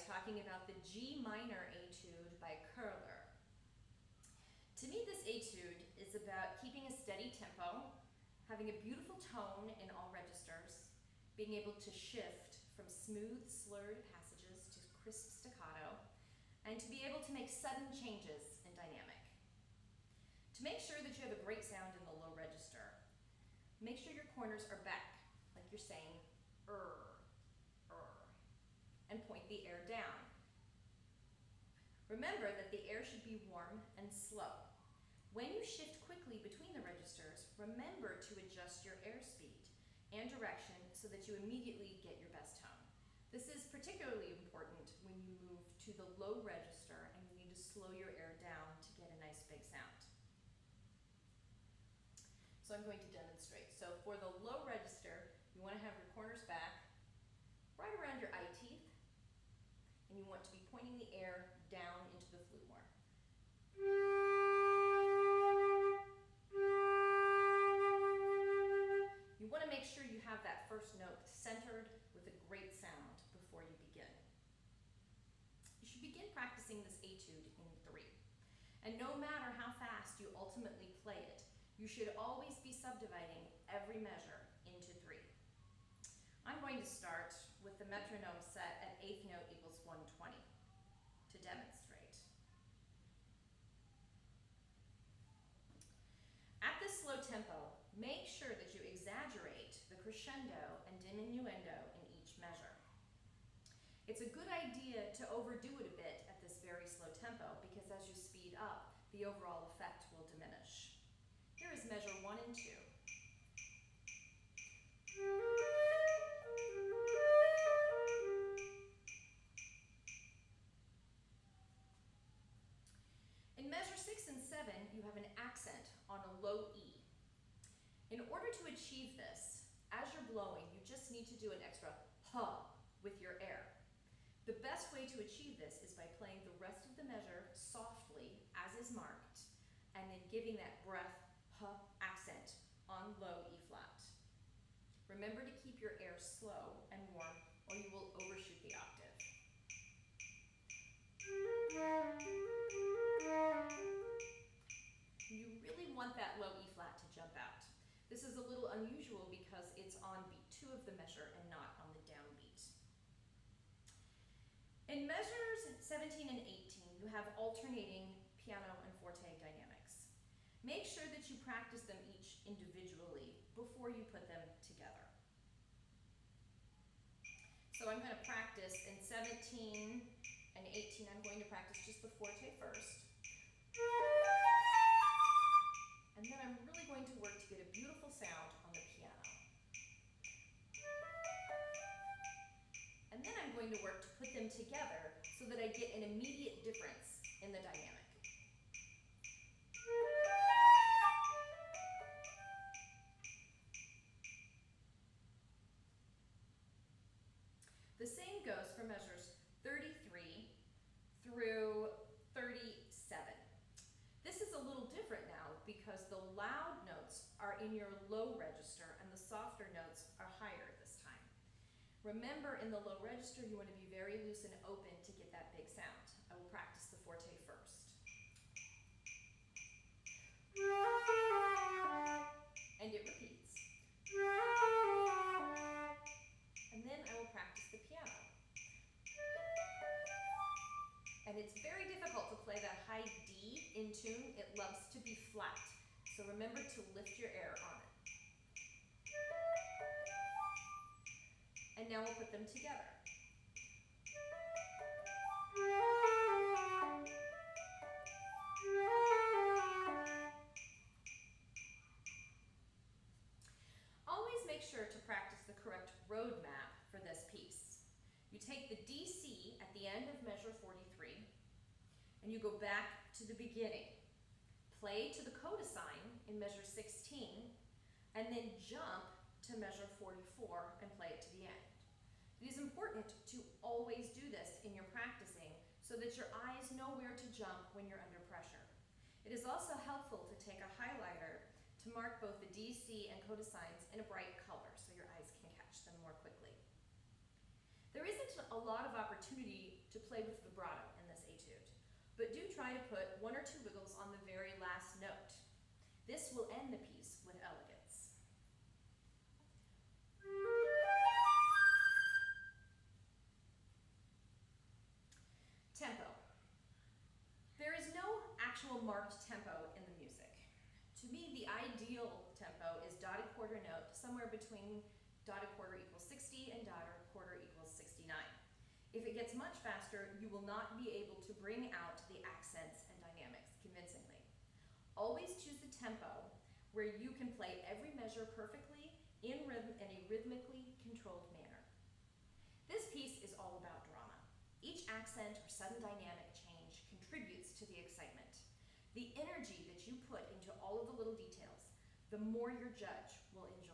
talking about the G minor etude by Curler. To me, this etude is about keeping a steady tempo, having a beautiful tone in all registers, being able to shift from smooth, slurred passages to crisp staccato, and to be able to make sudden changes in dynamic. To make sure that you have a great sound in the low register, make sure your corners are back, like you're saying and point the air down. Remember that the air should be warm and slow. When you shift quickly between the registers, remember to adjust your airspeed and direction so that you immediately get your best tone. This is particularly important when you move to the low register and you need to slow your air down to get a nice big sound. So I'm going to demonstrate. So for the low register, you want to have your corners back, right around your eye teeth, and you want to be pointing the air down into the flute more. You want to make sure you have that first note centered with a great sound before you begin. You should begin practicing this etude in 3. And no matter how fast you ultimately play it, you should always be subdividing every measure into 3. I'm going to start with the metronome set at 8th note equals 120 to demonstrate. At this slow tempo, make sure that you exaggerate the crescendo and diminuendo in each measure. It's a good idea to overdo it a bit at this very slow tempo because as you speed up, the overall effect will diminish. Here is measure 1 and 2. In measure 6 and 7, you have an accent on a low E. In order to achieve this, as you're blowing, you just need to do an extra huh with your air. The best way to achieve this is by playing the rest of the measure softly, as is marked, and then giving that breath huh accent on low E flat. Remember to keep your air slow and warm, or you will overshoot the octave. You really want that low E flat to jump out. This is a little unusual because it's on beat 2 of the measure and not on the downbeat. In measures 17 and 18, you have alternating piano and forte dynamics. Make sure that you practice them each individually before you put them together. So I'm going to practice in 17 and 18, I'm going to practice just the forte first. And then I'm really going to work to get a beautiful sound on the piano. And then I'm going to work to put them together so that I get an immediate difference in the dynamic. The same goes for measures 33 through 37. This is a little different now because the loud notes are in your low register and the softer notes are higher this time. Remember, in the low register, you want to be very loose and open to get that big sound. I will practice the forte first. And it repeats. And then I will practice the piano. And it's very difficult to play that high D in tune. It loves to be flat. So remember to lift your air on it. And now we'll put them together. Always make sure to practice the correct road map for this piece. You take the DC at the end of measure 43, and you go back to the beginning. Play to the coda sign in measure 16, and then jump to measure 44 and play it to the end. It is important to always do this in your practicing so that your eyes know where to jump when you're under pressure. It is also helpful to take a highlighter to mark both the DC and coda signs in a bright color so your eyes can catch them more quickly. There isn't a lot of opportunity to play with vibrato in this etude. But do try to put 1 or 2 wiggles on the very last note. This will end the piece with elegance. Tempo. There is no actual marked tempo in the music. To me, the ideal tempo is dotted quarter note, somewhere between dotted quarter equals 60 and dotted quarter equals 69. If it gets much faster, you will not be able to bring out the accents and dynamics convincingly. Always choose the tempo where you can play every measure perfectly in a rhythmically controlled manner. This piece is all about drama. Each accent or sudden dynamic change contributes to the excitement. The energy that you put into all of the little details, the more your judge will enjoy.